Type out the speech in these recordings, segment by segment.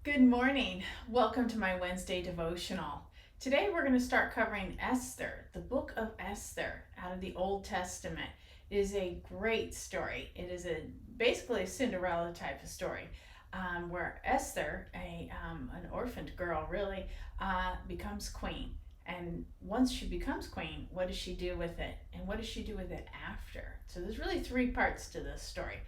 Good morning. Welcome to my Wednesday devotional. Today we're going to start covering Esther, the book of Esther out of the Old Testament. It is a great story. It is basically a Cinderella type of story where Esther, an orphaned girl really, becomes queen. And once she becomes queen, what does she do with it? And what does she do with it after? So there's really three parts to this story.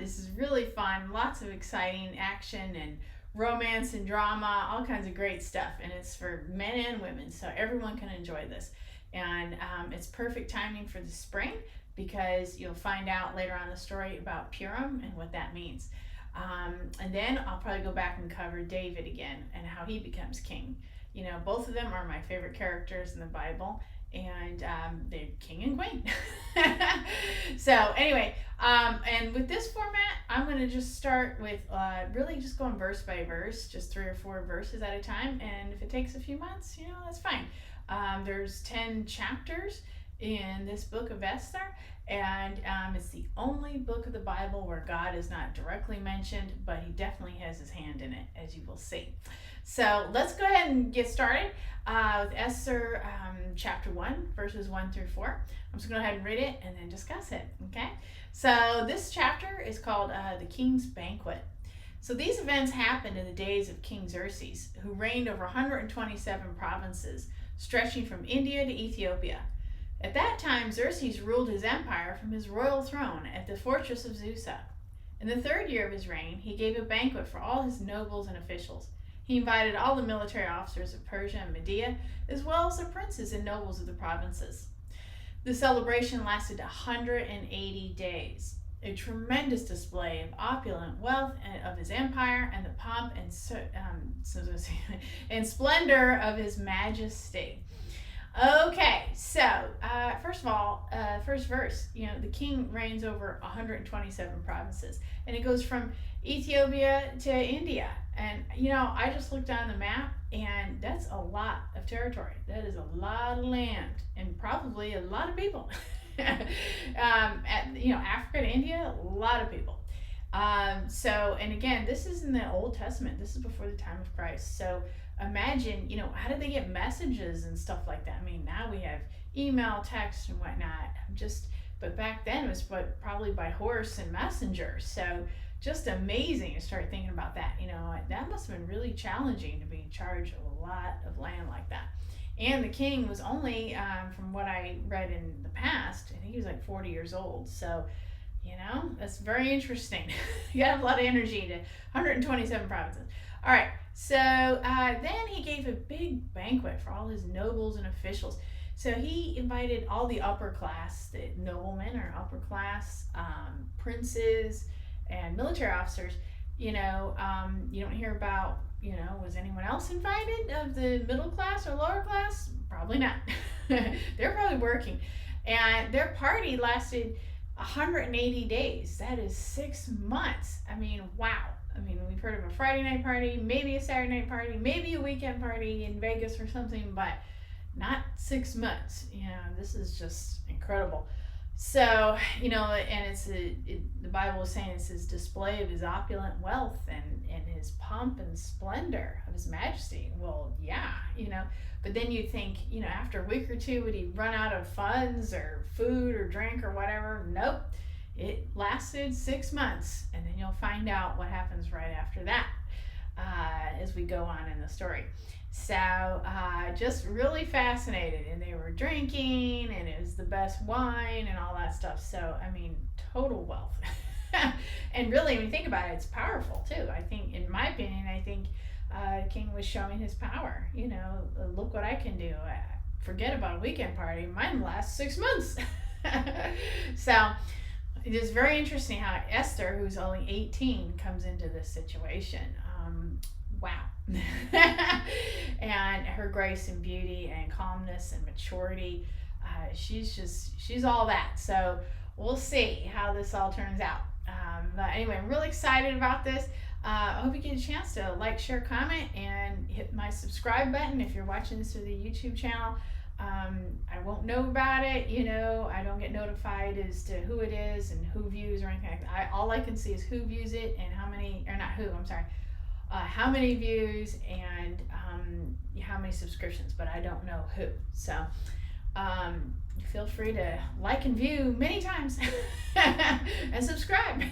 This is really fun, lots of exciting action and romance and drama, all kinds of great stuff. And it's for men and women, so everyone can enjoy this. And it's perfect timing for the spring because you'll find out later on the story about Purim and what that means. And then I'll probably go back and cover David again and how he becomes king. You know, both of them are my favorite characters in the Bible, and they're king and queen. So anyway, and with this format, I'm going to just start with really just going verse by verse, just 3 or 4 verses at a time. And if it takes a few months, that's fine. There's 10 chapters in this book of Esther, and it's the only book of the Bible where God is not directly mentioned, but he definitely has his hand in it, as you will see. So let's go ahead and get started with Esther chapter 1, verses 1 through 4. I'm just going to go ahead and read it and then discuss it, okay? So this chapter is called The King's Banquet. So these events happened in the days of King Xerxes, who reigned over 127 provinces, stretching from India to Ethiopia. At that time, Xerxes ruled his empire from his royal throne at the fortress of Susa. In the 3rd year of his reign, he gave a banquet for all his nobles and officials. He invited all the military officers of Persia and Media, as well as the princes and nobles of the provinces. The celebration lasted 180 days, a tremendous display of opulent wealth of his empire and the pomp and splendor of his majesty. Okay, so first of all, first verse, the king reigns over 127 provinces, and it goes from Ethiopia to India. And, I just looked on the map, and that's a lot of territory. That is a lot of land, and probably a lot of people. Africa to India, a lot of people. And again, this is in the Old Testament. This is before the time of Christ. So imagine, how did they get messages and stuff like that? I mean, now we have email, text, and whatnot. But back then it was probably by horse and messenger. So just amazing to start thinking about that. That must have been really challenging to be in charge of a lot of land like that. And the king was only, from what I read in the past, I think he was like 40 years old. So, that's very interesting. You got a lot of energy to 127 provinces. All right, so then he gave a big banquet for all his nobles and officials. So he invited all the upper class, the noblemen or upper class, princes, and military officers. You don't hear about, was anyone else invited of the middle class or lower class? Probably not. They're probably working. And their party lasted 180 days. That is 6 months. I mean, wow. I mean, we've heard of a Friday night party, maybe a Saturday night party, maybe a weekend party in Vegas or something, but not 6 months. This is just incredible. So, and the Bible is saying it's his display of his opulent wealth and his pomp and splendor of his majesty. Well, yeah, but then you think, after a week or two, would he run out of funds or food or drink or whatever? Nope. It lasted 6 months, and then you'll find out what happens right after that as we go on in the story. So just really fascinated, and they were drinking, and it was the best wine and all that stuff. So I mean, total wealth. And really, when you think about it, it's powerful too. I think, in my opinion, the king was showing his power. Look what I can do. Forget about a weekend party. Mine lasts 6 months. So it is very interesting how Esther, who's only 18, comes into this situation. Wow. And her grace and beauty and calmness and maturity, she's all that. So we'll see how this all turns out. But anyway, I'm really excited about this. I hope you get a chance to like, share, comment, and hit my subscribe button if you're watching this through the YouTube channel. I won't know about it, I don't get notified as to who it is and who views or anything like that. All I can see is who views it and how many, or not who, I'm sorry, how many views and how many subscriptions, but I don't know who. So feel free to like and view many times and subscribe.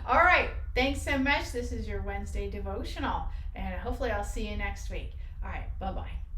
All right. Thanks so much. This is your Wednesday devotional, and hopefully I'll see you next week. All right. Bye-bye.